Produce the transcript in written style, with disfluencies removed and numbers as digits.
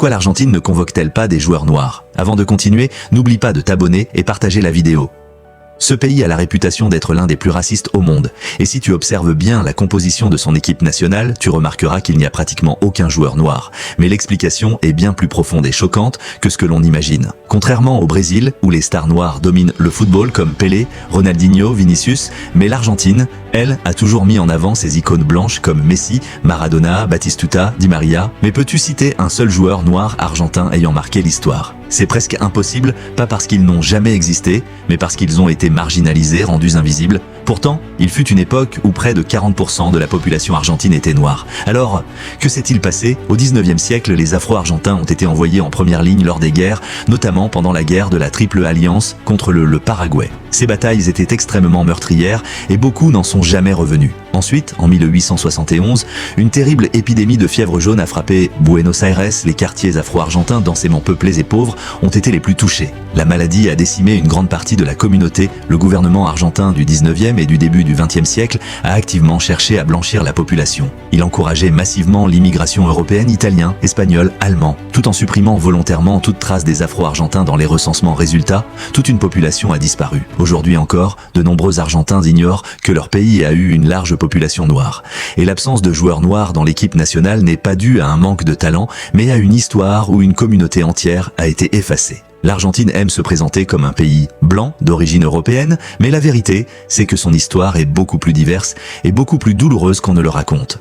Pourquoi l'Argentine ne convoque-t-elle pas des joueurs noirs? Avant de continuer, n'oublie pas de t'abonner et partager la vidéo. Ce pays a la réputation d'être l'un des plus racistes au monde, et si tu observes bien la composition de son équipe nationale, tu remarqueras qu'il n'y a pratiquement aucun joueur noir. Mais l'explication est bien plus profonde et choquante que ce que l'on imagine. Contrairement au Brésil, où les stars noires dominent le football comme Pelé, Ronaldinho, Vinicius, mais l'Argentine, elle, a toujours mis en avant ses icônes blanches comme Messi, Maradona, Batistuta, Di Maria. Mais peux-tu citer un seul joueur noir argentin ayant marqué l'histoire? C'est presque impossible, pas parce qu'ils n'ont jamais existé, mais parce qu'ils ont été marginalisés, rendus invisibles. Pourtant, il fut une époque où près de 40% de la population argentine était noire. Alors, que s'est-il passé? Au 19e siècle, les Afro-Argentins ont été envoyés en première ligne lors des guerres, notamment pendant la guerre de la Triple Alliance contre le Paraguay. Ces batailles étaient extrêmement meurtrières et beaucoup n'en sont jamais revenus. Ensuite, en 1871, une terrible épidémie de fièvre jaune a frappé Buenos Aires. Les quartiers afro-argentins densément peuplés et pauvres ont été les plus touchés. La maladie a décimé une grande partie de la communauté. Le gouvernement argentin du 19e et du début du 20e siècle a activement cherché à blanchir la population. Il encourageait massivement l'immigration européenne, italienne, espagnole, allemande, tout en supprimant volontairement toute trace des Afro-Argentins dans les recensements. Résultat, toute une population a disparu. Aujourd'hui encore, de nombreux Argentins ignorent que leur pays a eu une large population noire. Et l'absence de joueurs noirs dans l'équipe nationale n'est pas due à un manque de talent, mais à une histoire où une communauté entière a été effacée. L'Argentine aime se présenter comme un pays blanc d'origine européenne, mais la vérité, c'est que son histoire est beaucoup plus diverse et beaucoup plus douloureuse qu'on ne le raconte.